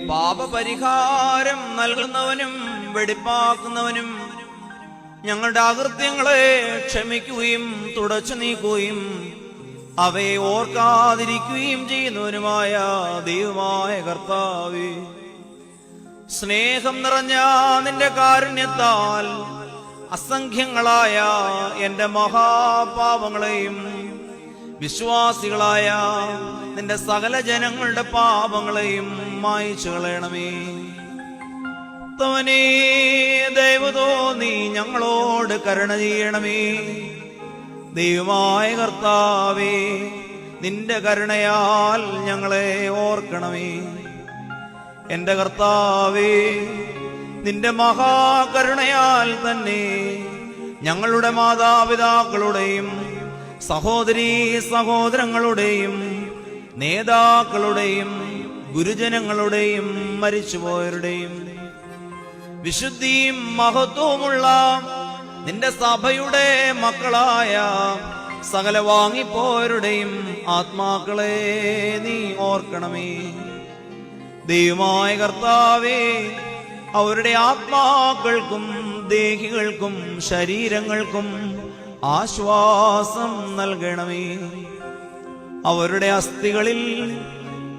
പാപപരിഹാരം നൽകുന്നവനും വെടിപ്പാക്കുന്നവനും ഞങ്ങളുടെ അകൃത്യങ്ങളെ ക്ഷമിക്കുകയും തുടച്ചു നീക്കുകയും അവയെ ഓർക്കാതിരിക്കുകയും ചെയ്യുന്നവനുമായ ദൈവമായ കർത്താവേ, സ്നേഹം നിറഞ്ഞ നിന്റെ കാരുണ്യത്താൽ അസംഖ്യങ്ങളായ എന്റെ മഹാപാപങ്ങളെയും വിശ്വാസികളായ നിന്റെ സകല ജനങ്ങളുടെ പാപങ്ങളെയും മായിച്ചു കളയണമേ. തവനേ ദൈവതോ നീ ഞങ്ങളോട് കരുണ ചെയ്യണമേ. ദൈവമായ കർത്താവേ, നിന്റെ കരുണയാൽ ഞങ്ങളെ ഓർക്കണമേ. എന്റെ കർത്താവേ, നിന്റെ മഹാകരുണയാൽ തന്നെ ഞങ്ങളുടെ മാതാപിതാക്കളുടെയും സഹോദരീ സഹോദരങ്ങളുടെയും നേതാക്കളുടെയും ഗുരുജനങ്ങളുടെയും മരിച്ചുപോയവരുടെയും വിശുദ്ധിയും മഹത്വവുമുള്ള നിന്റെ സഭയുടെ മക്കളായ സകല വാങ്ങിപ്പോയവരുടെയും ആത്മാക്കളെ നീ ഓർക്കണമേ. ദൈവമായ കർത്താവേ, അവരുടെ ആത്മാക്കൾക്കും ദേഹികൾക്കും ശരീരങ്ങൾക്കും ആശ്വാസം നൽകണമേ. അവരുടെ അസ്ഥികളിൽ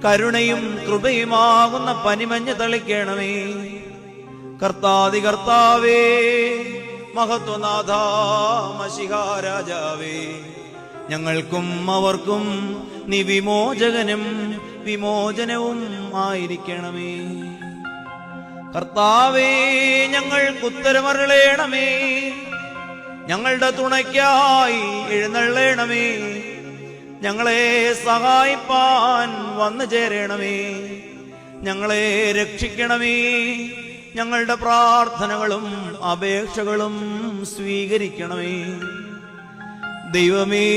കരുണയും കൃപയുമാകുന്ന പനിമഞ്ഞ് തളിക്കണമേ. കർത്താദി കർത്താവേ, മഹത്വനാഥ മശിഹാ രാജാവേ, ഞങ്ങൾക്കും അവർക്കും നീ വിമോചകനും വിമോചനവും ആയിരിക്കണമേ. കർത്താവേ, ഞങ്ങൾക്കുത്തരമരുളേണമേ. ഞങ്ങളുടെ തുണയ്ക്കായി എഴുന്നള്ളേണമേ. ഞങ്ങളെ സഹായിപ്പാൻ വന്നു ചേരണമേ. ഞങ്ങളെ രക്ഷിക്കണമേ. ഞങ്ങളുടെ പ്രാർത്ഥനകളും അപേക്ഷകളും സ്വീകരിക്കണമേ. ദൈവമേ,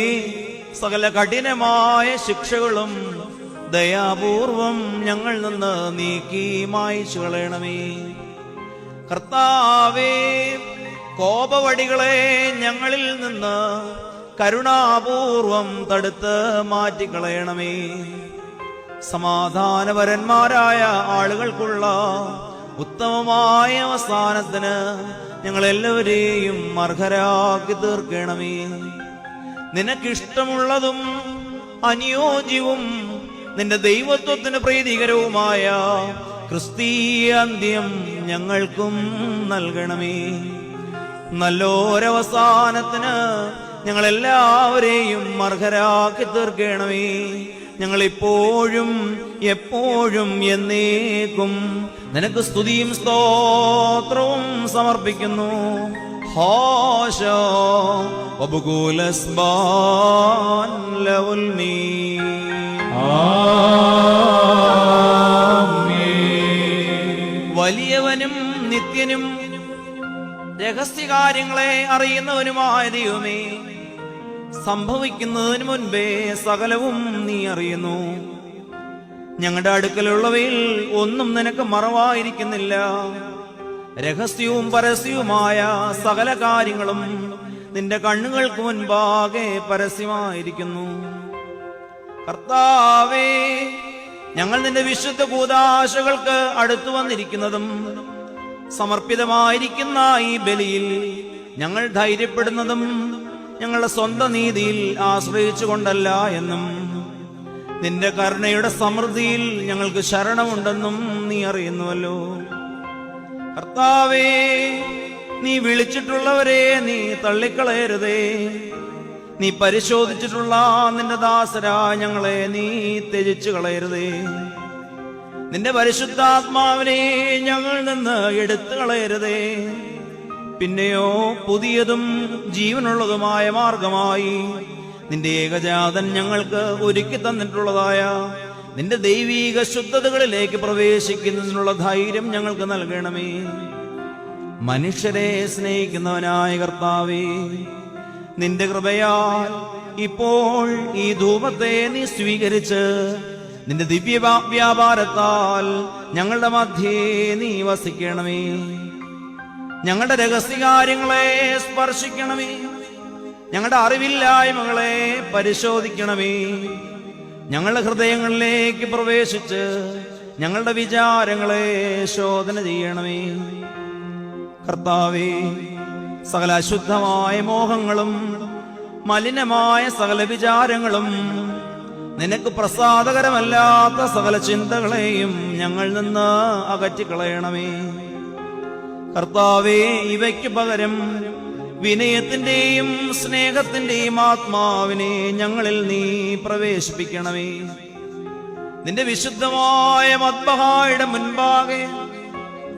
സകല കഠിനമായ ശിക്ഷകളും ദയാപൂർവം ഞങ്ങൾ നിന്ന് നീക്കി മായിച്ചു കളയണമേ. കർത്താവേ, കോപവടികളെ ഞങ്ങളിൽ നിന്ന് കരുണാപൂർവം തടുത്ത് മാറ്റിക്കളയണമേ. സമാധാനപരന്മാരായ ആളുകൾക്കുള്ള ഉത്തമമായ അവസാനത്തിന് ഞങ്ങളെല്ലാവരെയും അർഹരാക്കി തീർക്കണമേ. നിനക്കിഷ്ടമുള്ളതും അനുയോജ്യവും നിന്റെ ദൈവത്വത്തിന് പ്രീതികരവുമായ ക്രിസ്തീയ അന്ത്യം ഞങ്ങൾക്കും നൽകണമേ. നല്ലൊരവസാനത്തിന് ഞങ്ങളെല്ലാവരെയും അർഹരാക്കി തീർക്കണമേ. ഞങ്ങളിപ്പോഴും എപ്പോഴും എന്നേക്കും നിനക്ക് സ്തുതിയും സ്തോത്രവും സമർപ്പിക്കുന്നു. ഹോശോ വബുകൂലസ്ബാൻ ലവുൽമീ. വലിയവനും നിത്യനും രഹസ്യകാര്യങ്ങളെ അറിയുന്നവനുമായ ദൈവമേ, സംഭവിക്കുന്നതിന് മുൻപേ സകലവും നീ അറിയുന്നു. ഞങ്ങളുടെ അടുക്കലുള്ളവയിൽ ഒന്നും നിനക്ക് മറവായിരിക്കുന്നില്ല. രഹസ്യവും പരസ്യവുമായ സകല കാര്യങ്ങളും നിന്റെ കണ്ണുകൾക്ക് മുൻപാകെ പരസ്യമായിരിക്കുന്നു. കർത്താവേ, ഞങ്ങൾ നിന്റെ വിശുദ്ധ കൂദാശകൾക്ക് അടുത്തു വന്നിരിക്കുന്നതും സമർപ്പിതമായിരിക്കുന്ന ഈ ബലിയിൽ ഞങ്ങൾ ധൈര്യപ്പെടുന്നതും ഞങ്ങളുടെ സ്വന്തം നീതിയിൽ ആശ്രയിച്ചു കൊണ്ടല്ല എന്നും നിന്റെ കരുണയുടെ സമൃദ്ധിയിൽ ഞങ്ങൾക്ക് ശരണമുണ്ടെന്നും നീ അറിയുന്നുവല്ലോ. കർത്താവേ, നീ വിളിച്ചിട്ടുള്ളവരെ നീ തള്ളിക്കളയരുതേ. നീ പരിശോധിച്ചിട്ടുള്ള നിന്റെ ദാസരാ ഞങ്ങളെ നീ ത്യജിച്ചു കളയരുതേ. നിന്റെ പരിശുദ്ധാത്മാവിനെ ഞങ്ങൾ നിന്ന് എടുത്തു കളയരുതേ. പിന്നെയോ പുതിയതും ജീവനുള്ളതുമായ മാർഗമായി നിന്റെ ഏകജാതൻ ഞങ്ങൾക്ക് ഒരുക്കി തന്നിട്ടുള്ളതായ നിന്റെ ദൈവീക ശുദ്ധതകളിലേക്ക് പ്രവേശിക്കുന്നതിനുള്ള ധൈര്യം ഞങ്ങൾക്ക് നൽകണമേ. മനുഷ്യരെ സ്നേഹിക്കുന്നവനായ കർത്താവേ, നിന്റെ കൃപയാൽ ഇപ്പോൾ ഈ ധൂപത്തെ നീ സ്വീകരിച്ച് നിന്റെ ദിവ്യ വ്യാപാരത്താൽ ഞങ്ങളുടെ മധ്യേ നീ വസിക്കണമേ. ഞങ്ങളുടെ രഹസ്യകാര്യങ്ങളെ സ്പർശിക്കണമേ. ഞങ്ങളുടെ അറിവില്ലായ്മകളെ പരിശോധിക്കണമേ. ഞങ്ങളുടെ ഹൃദയങ്ങളിലേക്ക് പ്രവേശിച്ച് ഞങ്ങളുടെ വിചാരങ്ങളെ ശോധന ചെയ്യണമേ. കർത്താവേ, സകല അശുദ്ധമായ മോഹങ്ങളും മലിനമായ സകല വിചാരങ്ങളും നിനക്ക് പ്രസാദകരമല്ലാത്ത സകല ചിന്തകളെയും ഞങ്ങളിൽ നിന്ന് അകറ്റിക്കളയണമേ. കർത്താവേ, ഇവയ്ക്ക് പകരം വിനയത്തിന്റെയും സ്നേഹത്തിന്റെയും ആത്മാവിനെ ഞങ്ങളിൽ നീ പ്രവേശിപ്പിക്കണമേ. നിന്റെ വിശുദ്ധമായ മദ്ബഹായുടെ മുൻപാകെ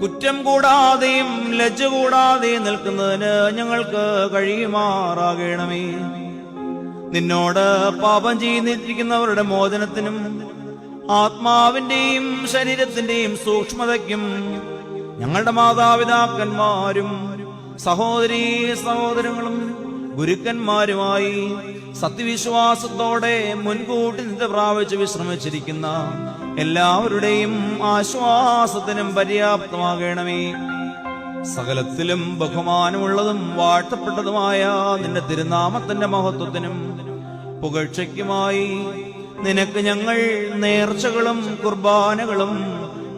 കുറ്റം കൂടാതെയും ലജ്ജ കൂടാതെയും നിൽക്കുന്നതിന് ഞങ്ങൾക്ക് കഴിയുമാറാകണമേ. നിന്നോട് പാപം ചെയ്യുന്നിരിക്കുന്നവരുടെ മോചനത്തിനും ആത്മാവിന്റെയും ശരീരത്തിന്റെയും സൂക്ഷ്മതയ്ക്കും ഞങ്ങളുടെ മാതാപിതാക്കന്മാരും സഹോദരീ സഹോദരങ്ങളും ഗുരുക്കന്മാരുമായി സത്യവിശ്വാസത്തോടെ മുൻകൂട്ടി നിത്യ പ്രാപിച്ച് വിശ്രമിച്ചിരിക്കുന്ന എല്ലാവരുടെയും ആശ്വാസത്തിനും പര്യാപ്തമാകണമേ. സകലത്തിലും ബഹുമാനമുള്ളതും വാഴ്ത്തപ്പെട്ടതുമായ നിന്റെ തിരുനാമത്തിന്റെ മഹത്വത്തിനും പുകഴ്ചയ്ക്കുമായി നിനക്ക് ഞങ്ങൾ നേർച്ചകളും കുർബാനകളും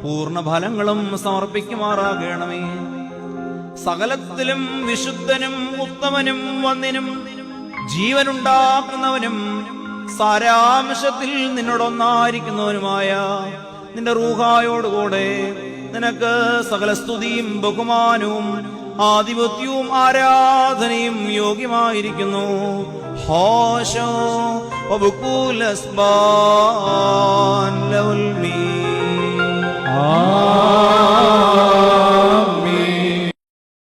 പൂർണ്ണഫലങ്ങളും സമർപ്പിക്കുമാറാകണമേ. സകലത്തിലും വിശുദ്ധനും ഉത്തമനും വന്ദിനും ജീവനുണ്ടാക്കുന്നവനും സാരാംശത്തിൽ നിന്നോടൊന്നായിരിക്കുന്നവനുമായ നിന്റെ റൂഹായോടുകൂടെ നിനക്ക് സകല സ്തുതിയും ബഹുമാനവും ആധിപത്യവും ആരാധനയും യോഗ്യമായിരിക്കുന്നു. ഹോശോ വബുകൂലസ്ബാൻ ലൗൽമീ.